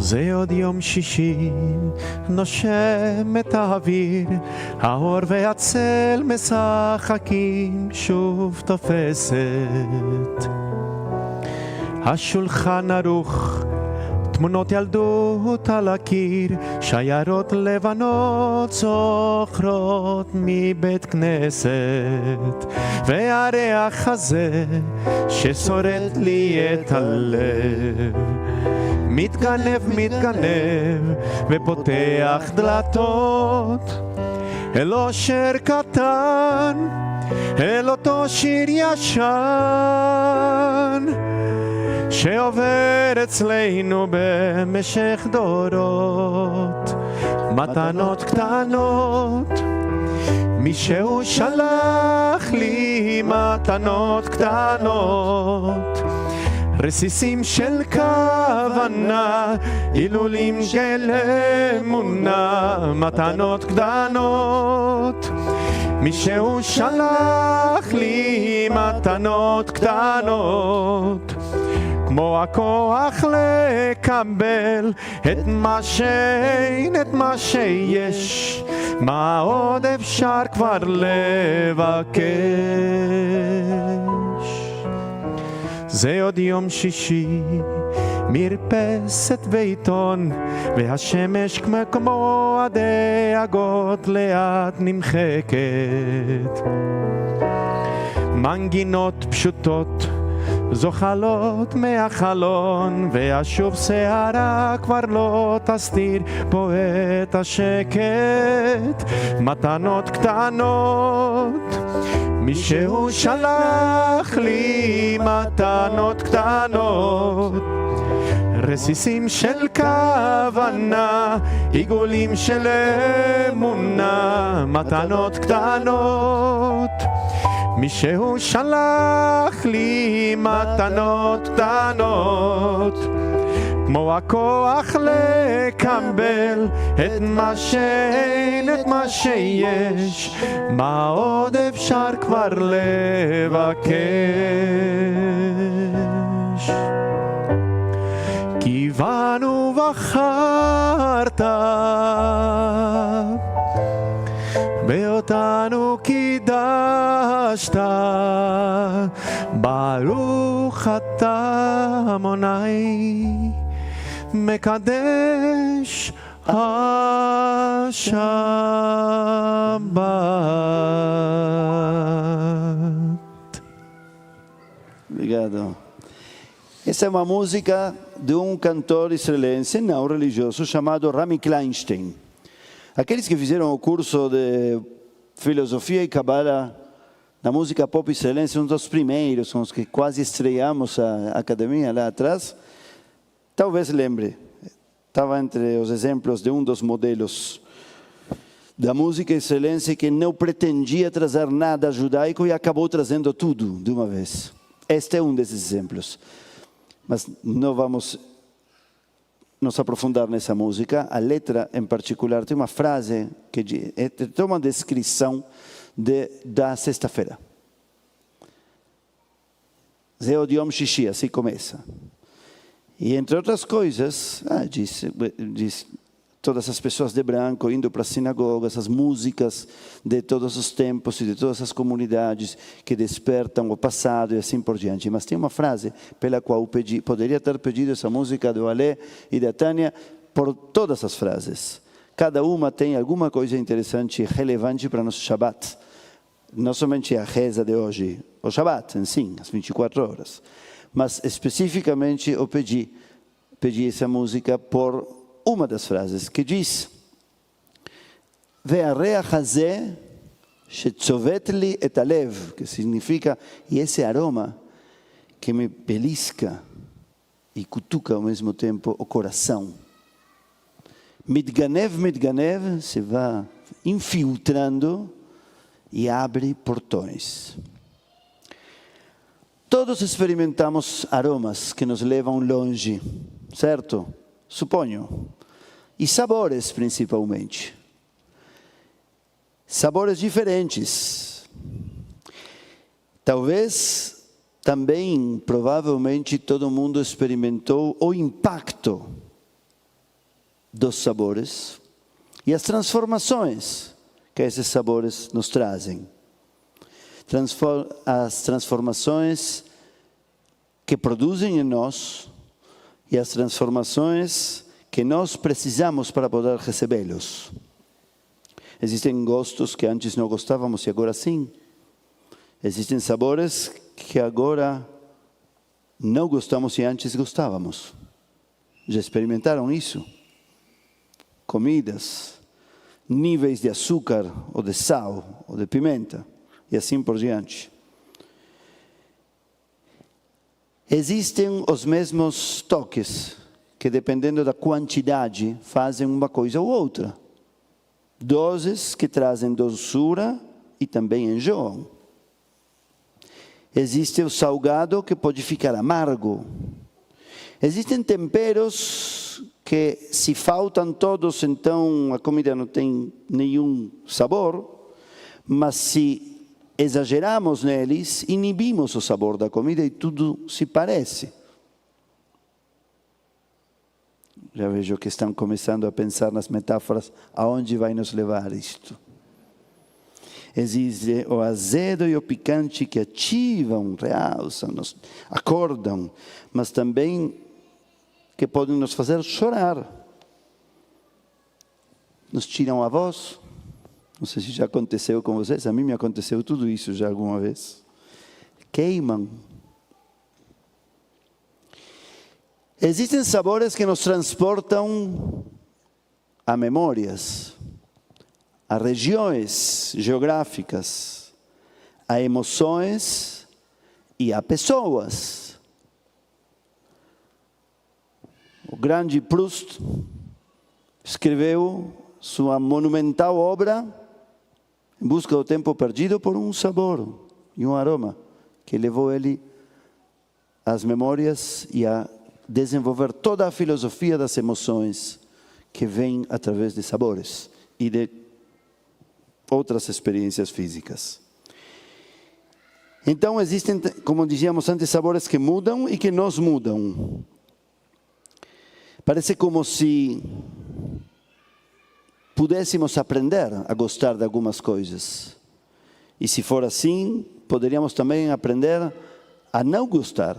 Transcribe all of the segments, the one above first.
זה עוד יום שישי, נושם את האוויר, האור והצל משחקים, שוב תופסת. השולחן ערוך, תמונות ילדות על הקיר, שיירות לבנות זוכרות מבית כנסת, והריח הזה ששורט לי את הלב מתגנב ופותח דלתות אל אושר קטן, אל אותו שיר ישן שעובר אצלנו במשך דורות. מתנות קטנות, מישהו שלח לי מתנות קטנות, רסיסים של כוונה, הילולים של אמונה. מתנות קטנות, מישהו שלח לי מתנות קטנות, כמו הכוח לקבל את מה שאין, את מה שיש, מה עוד אפשר כבר לבקש. זה עוד יום שישי, מרפסת ועיתון, והשמש כמו הדאגות לאט נמחקת. מנגינות פשוטות זוחלות מהחלון, והשוב שערה כבר לא תסתיר פה את השקט. מתנות קטנות, מישהו שלח לי מתנות קטנות, רסיסים של כוונה, עיגולים של אמונה. מתנות קטנות, מישהו שלח לי מתנות קטנות, כמו הכוח לקבל את מה שאין, את מה שיש, מה עוד אפשר כבר לבקש. כיוון ובחרת באותנו קידשת, ברוך אתה המוני מקדש השבת. Obrigado. Essa é uma música de um cantor israelense não religioso chamado Rami Kleinstein. Aqueles que fizeram o curso de filosofia e cabala na música pop israelense, um dos primeiros, com os que quase estreamos a academia lá atrás, talvez lembre. Estava entre os exemplos de um dos modelos da música israelense que não pretendia trazer nada judaico e acabou trazendo tudo de uma vez. Este é um desses exemplos. Mas não vamos nos aprofundar nessa música. A letra, em particular, tem uma frase que tem uma descrição da sexta-feira. Zeo Yom Shishi, assim começa. E, entre outras coisas, diz todas as pessoas de branco indo para a sinagoga, essas músicas de todos os tempos e de todas as comunidades que despertam o passado e assim por diante. Mas tem uma frase pela qual poderia ter pedido essa música do Alê e da Tânia por todas as frases. Cada uma tem alguma coisa interessante e relevante para nosso Shabbat. Não somente a reza de hoje, o Shabbat em si, as 24 horas. Mas especificamente eu pedi essa música por uma das frases que diz: והריח הזה שצובט לי את הלב, que significa, e esse aroma que me belisca e cutuca ao mesmo tempo o coração. מתגנב, se vai infiltrando e abre portões. Todos experimentamos aromas que nos levam longe, certo? Suponho. E sabores, principalmente. Sabores diferentes. Talvez também, provavelmente, todo mundo experimentou o impacto dos sabores e as transformações que esses sabores nos trazem. As transformações que produzem em nós e as transformações que nós precisamos para poder recebê-los. Existem gostos que antes não gostávamos e agora sim. Existem sabores que agora não gostamos e antes gostávamos. Já experimentaram isso? Comidas, níveis de açúcar, ou de sal, ou de pimenta, e assim por diante. Existem os mesmos toques, que dependendo da quantidade, fazem uma coisa ou outra. Doses que trazem doçura e também enjoam. Existe o salgado que pode ficar amargo. Existem temperos que, se faltam todos, então a comida não tem nenhum sabor, mas se exageramos neles, inibimos o sabor da comida e tudo se parece. Já vejo que estão começando a pensar nas metáforas, aonde vai nos levar isto. Existe o azedo e o picante que ativam, realçam, nos acordam, mas também que podem nos fazer chorar. Nos tiram a voz. Não sei se já aconteceu com vocês, a mim me aconteceu tudo isso já alguma vez. Queimam. Existem sabores que nos transportam a memórias, a regiões geográficas, a emoções e a pessoas. O grande Proust escreveu sua monumental obra Em busca do tempo perdido por um sabor e um aroma que levou ele às memórias e a desenvolver toda a filosofia das emoções que vem através de sabores e de outras experiências físicas. Então existem, como dizíamos antes, sabores que mudam e que nos mudam. Parece como se pudéssemos aprender a gostar de algumas coisas. E se for assim, poderíamos também aprender a não gostar.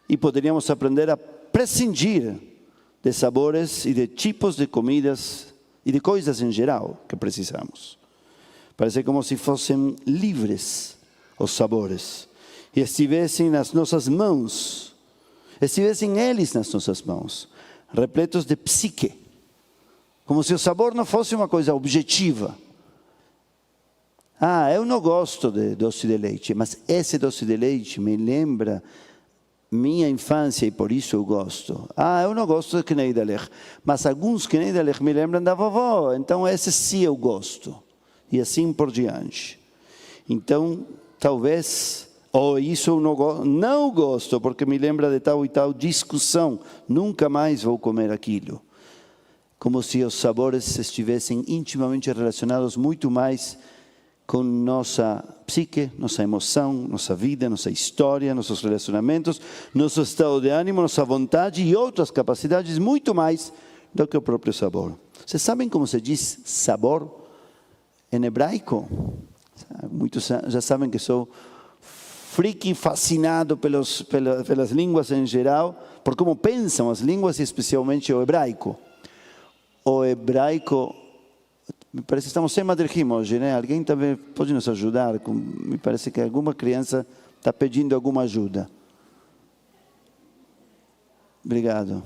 E poderíamos aprender a prescindir de sabores e de tipos de comidas e de coisas em geral que precisamos. Parece como se fossem livres os sabores e estivessem nas nossas mãos, estivessem eles nas nossas mãos, repletos de psique, como se o sabor não fosse uma coisa objetiva. Eu não gosto de doce de leite, mas esse doce de leite me lembra minha infância e por isso eu gosto. Eu não gosto de Kneidelech, mas alguns Kneidelech me lembram da vovó, então esse sim eu gosto. E assim por diante. Então, talvez, isso eu não gosto, porque me lembra de tal e tal discussão, nunca mais vou comer aquilo. Como se os sabores estivessem intimamente relacionados muito mais com nossa psique, nossa emoção, nossa vida, nossa história, nossos relacionamentos, nosso estado de ânimo, nossa vontade e outras capacidades muito mais do que o próprio sabor. Vocês sabem como se diz sabor em hebraico? Muitos já sabem que sou friki, fascinado pelas línguas em geral, por como pensam as línguas e especialmente o hebraico. O hebraico, me parece que estamos sem madrihim hoje, né? Alguém também pode nos ajudar? Me parece que alguma criança está pedindo alguma ajuda. Obrigado.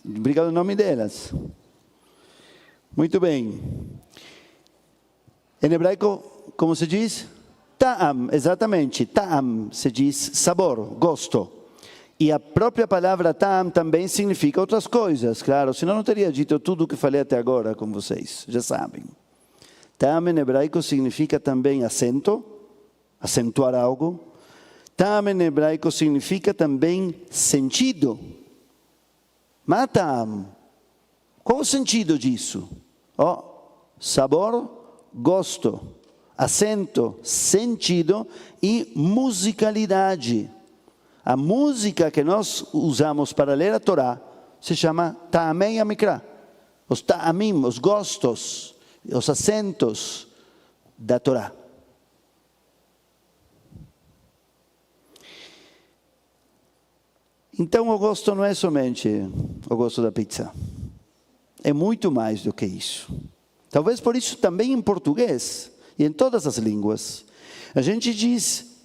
Obrigado em nome delas. Muito bem. Em hebraico, como se diz? Ta'am, exatamente. Ta'am se diz sabor, gosto. E a própria palavra ta'am também significa outras coisas, claro. Senão não teria dito tudo o que falei até agora com vocês, já sabem. Ta'am em hebraico significa também acento, acentuar algo. Ta'am em hebraico significa também sentido. Ma ta'am. Qual o sentido disso? Sabor, gosto, acento, sentido e musicalidade. A música que nós usamos para ler a Torá se chama Ta'amei Amikra. Os ta'amim, os gostos, os acentos da Torá. Então o gosto não é somente o gosto da pizza. É muito mais do que isso. Talvez por isso também em português e em todas as línguas, a gente diz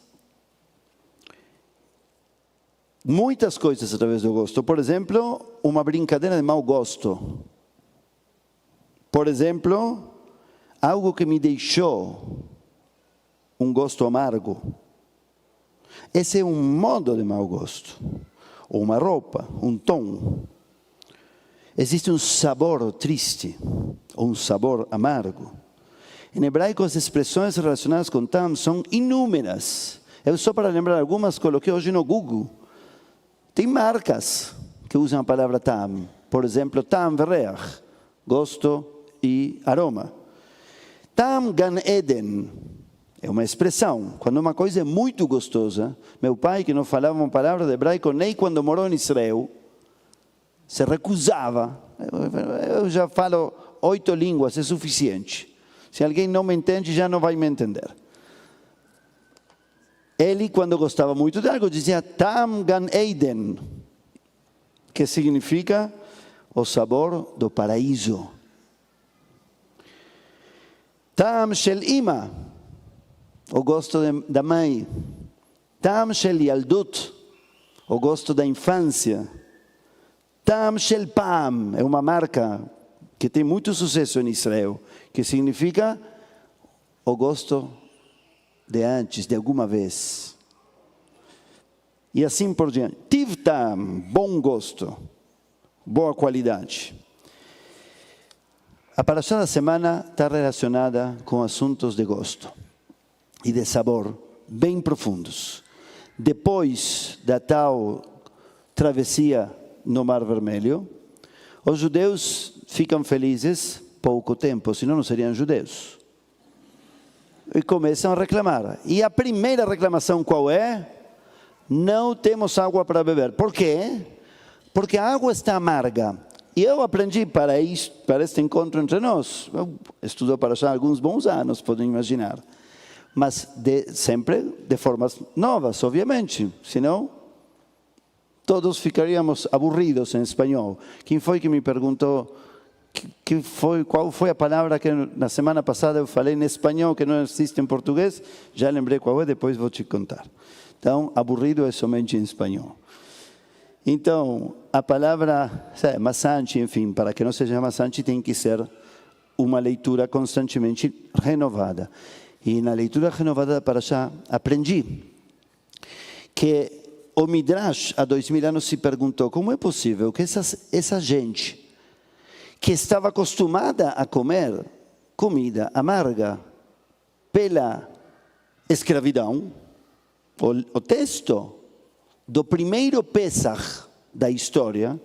muitas coisas através do gosto. Por exemplo, uma brincadeira de mau gosto. Por exemplo, algo que me deixou um gosto amargo. Esse é um modo de mau gosto. Ou uma roupa, um tom. Existe um sabor triste, ou um sabor amargo. Em hebraico, as expressões relacionadas com tam são inúmeras. Eu só para lembrar algumas, coloquei hoje no Google. Tem marcas que usam a palavra tam. Por exemplo, tam vereach, gosto e aroma. Tam Gan Eden é uma expressão. Quando uma coisa é muito gostosa, meu pai, que não falava uma palavra de hebraico nem quando morou em Israel, se recusava. Eu já falo 8 línguas, é suficiente. Se alguém não me entende, já não vai me entender. Ele, quando gostava muito de algo, dizia Tam Gan Eden, que significa o sabor do paraíso. Tam Shel Ima, o gosto da mãe. Tam Shel Yaldut, o gosto da infância. Tam Shel Pam, é uma marca que tem muito sucesso em Israel, que significa o gosto de antes, de alguma vez. E assim por diante. Tiv Tam, bom gosto, boa qualidade. A parashá da semana está relacionada com assuntos de gosto e de sabor bem profundos. Depois da tal travessia no Mar Vermelho, os judeus ficam felizes pouco tempo, senão não seriam judeus. E começam a reclamar. E a primeira reclamação qual é? Não temos água para beber. Por quê? Porque a água está amarga. E eu aprendi para este encontro entre nós. Eu estudo para já alguns bons anos, podem imaginar. Mas sempre de formas novas, obviamente. Senão, todos ficaríamos aburridos em espanhol. Quem foi que me perguntou qual foi a palavra que na semana passada eu falei em espanhol que não existe em português? Já lembrei qual é, depois vou te contar. Então, aburrido é somente em espanhol. Então, a palavra maçante, enfim, para que não seja maçante, tem que ser uma leitura constantemente renovada. E na leitura renovada da Parashá, aprendi que o Midrash, há 2000 anos, se perguntou como é possível que essa gente que estava acostumada a comer comida amarga pela escravidão, o texto do primeiro Pesach da história,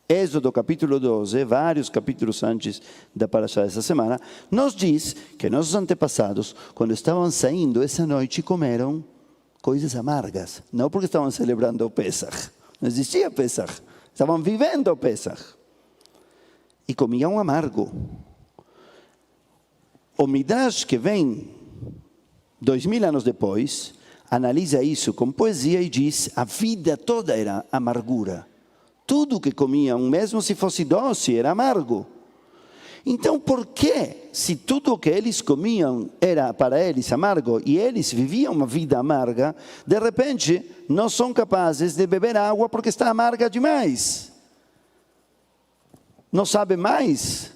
Êxodo capítulo 12, vários capítulos antes da Parashá dessa semana, nos diz que nossos antepassados, quando estavam saindo essa noite, comeram coisas amargas. Não porque estavam celebrando o Pesach. Não existia Pesach. Estavam vivendo o Pesach. E comiam amargo. O Midrash, que vem 2000 anos depois, analisa isso com poesia e diz: a vida toda era amargura. Tudo que comiam, mesmo se fosse doce, era amargo. Então, por que, se tudo o que eles comiam era para eles amargo e eles viviam uma vida amarga, de repente não são capazes de beber água porque está amarga demais? Não sabem mais?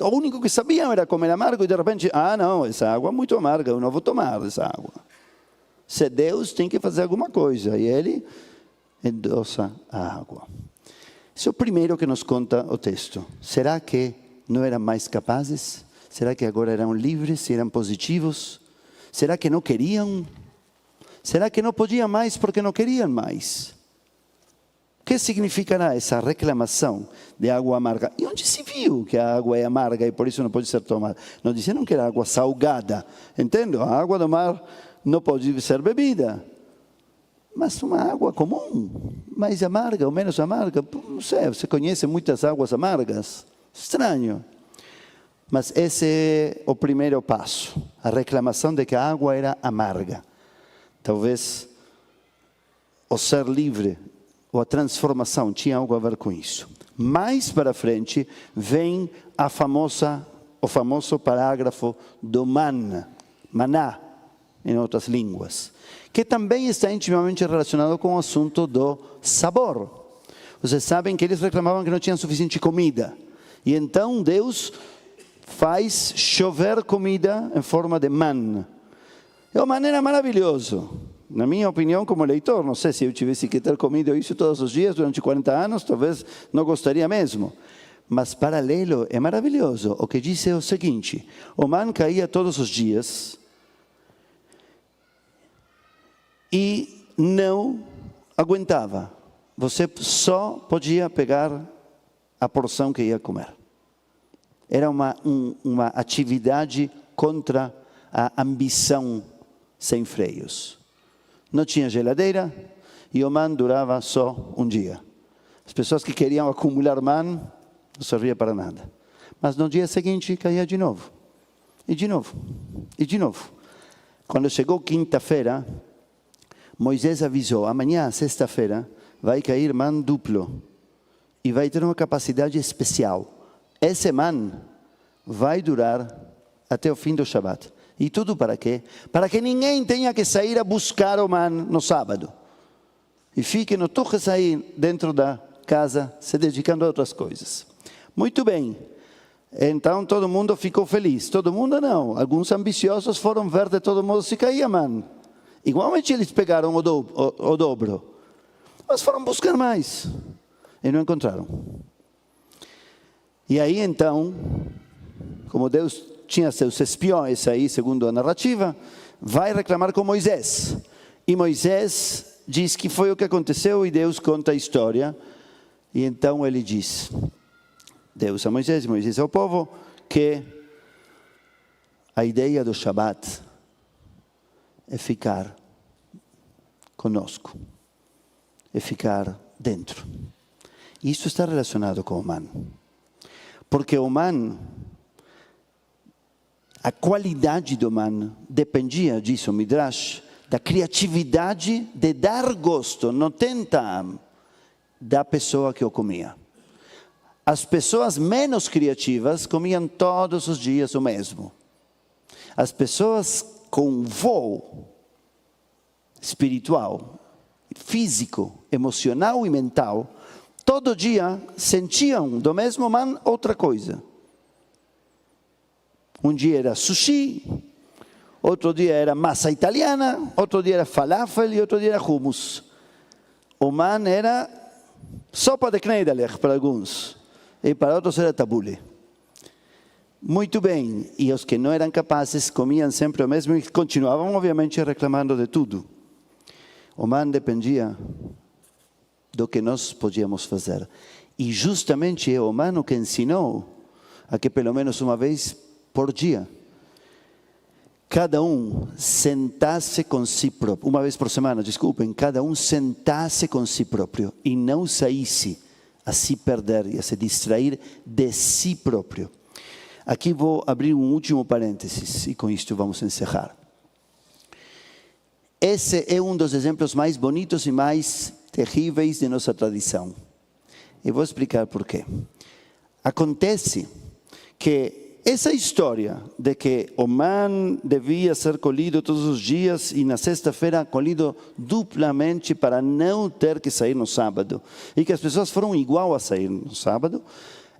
O único que sabiam era comer amargo e de repente, não, essa água é muito amarga, eu não vou tomar essa água. Se Deus tem que fazer alguma coisa, e Ele endossa a água. Isso é o primeiro que nos conta o texto. Será que não eram mais capazes? Será que agora eram livres, eram positivos? Será que não queriam? Será que não podiam mais porque não queriam mais? O que significará essa reclamação de água amarga? E onde se viu que a água é amarga e por isso não pode ser tomada? Não disseram que era água salgada. Entendo? A água do mar não pode ser bebida. Mas uma água comum, mais amarga ou menos amarga. Não sei, você conhece muitas águas amargas. Estranho. Mas esse é o primeiro passo. A reclamação de que a água era amarga. Talvez o ser livre ou a transformação tinha algo a ver com isso. Mais para frente vem o famoso parágrafo do maná, em outras línguas, que também está intimamente relacionado com o assunto do sabor. Vocês sabem que eles reclamavam que não tinham suficiente comida. E então Deus faz chover comida em forma de man. É uma maneira maravilhosa. Na minha opinião, como leitor, não sei se eu tivesse que ter comido isso todos os dias durante 40 anos, talvez não gostaria mesmo. Mas paralelo é maravilhoso. O que diz é o seguinte: o man caía todos os dias e não aguentava. Você só podia pegar a porção que ia comer. Era uma atividade contra a ambição sem freios. Não tinha geladeira e o man durava só um dia. As pessoas que queriam acumular man não servia para nada. Mas no dia seguinte caía de novo. E de novo. E de novo. Quando chegou quinta-feira, Moisés avisou: amanhã, sexta-feira, vai cair man duplo. E vai ter uma capacidade especial. Esse man vai durar até o fim do Shabat. E tudo para quê? Para que ninguém tenha que sair a buscar o man no sábado. E fique no toque aí dentro da casa, se dedicando a outras coisas. Muito bem. Então todo mundo ficou feliz. Todo mundo não. Alguns ambiciosos foram ver de todo modo se caía man. Igualmente eles pegaram o dobro. Mas foram buscar mais. E não encontraram. E aí então, como Deus tinha seus espiões aí, segundo a narrativa, vai reclamar com Moisés. E Moisés diz que foi o que aconteceu e Deus conta a história. E então ele diz, Deus a Moisés, Moisés ao povo, que a ideia do Shabat é ficar conosco, é ficar dentro. Isso está relacionado com o man. Porque o man, a qualidade do man dependia, diz o Midrash, da criatividade de dar gosto, não tenta, da pessoa que o comia. As pessoas menos criativas comiam todos os dias o mesmo. As pessoas com voo espiritual, físico, emocional e mental, todo dia sentiam do mesmo man outra coisa. Um dia era sushi, outro dia era massa italiana, outro dia era falafel e outro dia era hummus. O man era sopa de knedler para alguns e para outros era tabule. Muito bem, e os que não eram capazes comiam sempre o mesmo e continuavam obviamente reclamando de tudo. O man dependia do que nós podíamos fazer. E justamente é o man que ensinou a que pelo menos uma vez por dia, cada um sentasse com si próprio, uma vez por semana, desculpem, cada um sentasse com si próprio e não saísse a se perder e a se distrair de si próprio. Aqui vou abrir um último parênteses e com isto vamos encerrar. Esse é um dos exemplos mais bonitos e mais terríveis de nossa tradição. E vou explicar por quê. Acontece que essa história de que o man devia ser colhido todos os dias e na sexta-feira colhido duplamente para não ter que sair no sábado, e que as pessoas foram igual a sair no sábado,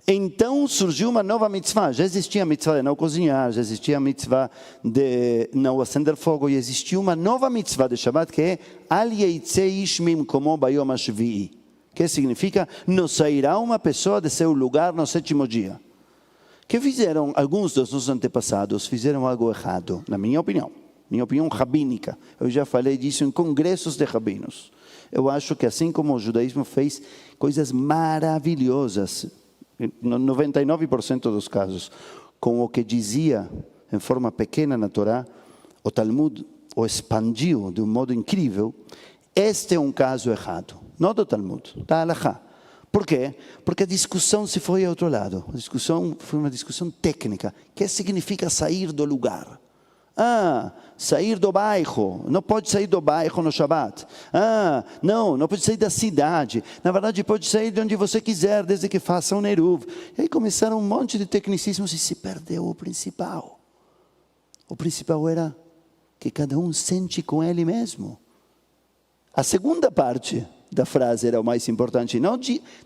então surgiu uma nova mitzvah. Já existia a mitzvah de não cozinhar, já existia a mitzvah de não acender fogo, e existia uma nova mitzvah de Shabbat que é Al Yeitzeh Ish Mimkomo Bayom HaShvi'i, que significa não sairá uma pessoa de seu lugar no sétimo dia. Que fizeram, alguns dos nossos antepassados fizeram algo errado, na minha opinião rabínica. Eu já falei disso em congressos de rabinos. Eu acho que assim como o judaísmo fez coisas maravilhosas, 99% dos casos, com o que dizia em forma pequena na Torá, o Talmud o expandiu de um modo incrível. Este é um caso errado. não do Talmud, da Halachá. Por quê? Porque a discussão se foi ao outro lado. A discussão foi uma discussão técnica. O que significa sair do lugar? Sair do bairro. Não pode sair do bairro no Shabat. Não pode sair da cidade. Na verdade, pode sair de onde você quiser, desde que faça um eruv. E aí começaram um monte de tecnicismos e se perdeu o principal. O principal era que cada um sente com ele mesmo. A segunda parte da frase era o mais importante. Não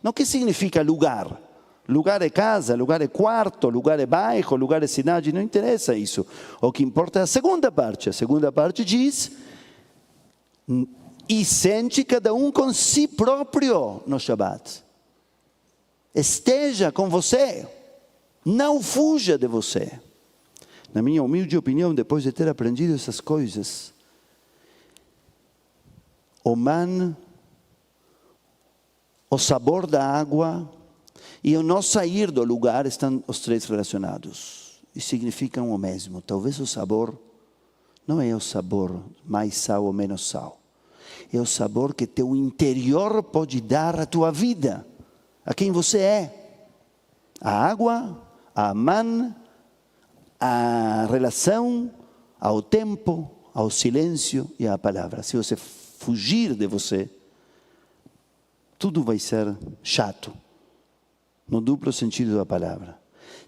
o que significa lugar. Lugar é casa, lugar é quarto, lugar é bairro, lugar é cidade, não interessa isso. O que importa é a segunda parte. A segunda parte diz, e sente cada um com si próprio no Shabat. Esteja com você, não fuja de você. Na minha humilde opinião, depois de ter aprendido essas coisas, o man, o sabor da água e o não sair do lugar estão os três relacionados. E significam o mesmo. Talvez o sabor não é o sabor mais sal ou menos sal. É o sabor que teu interior pode dar à tua vida, a quem você é. A água, a man, a relação, ao tempo, ao silêncio e à palavra. Se você fugir de você, tudo vai ser chato, no duplo sentido da palavra.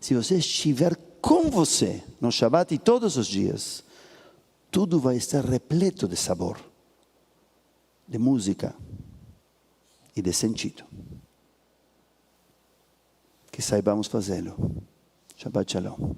Se você estiver com você, no Shabat e todos os dias, tudo vai estar repleto de sabor, de música e de sentido. Que saibamos fazê-lo. Shabbat Shalom.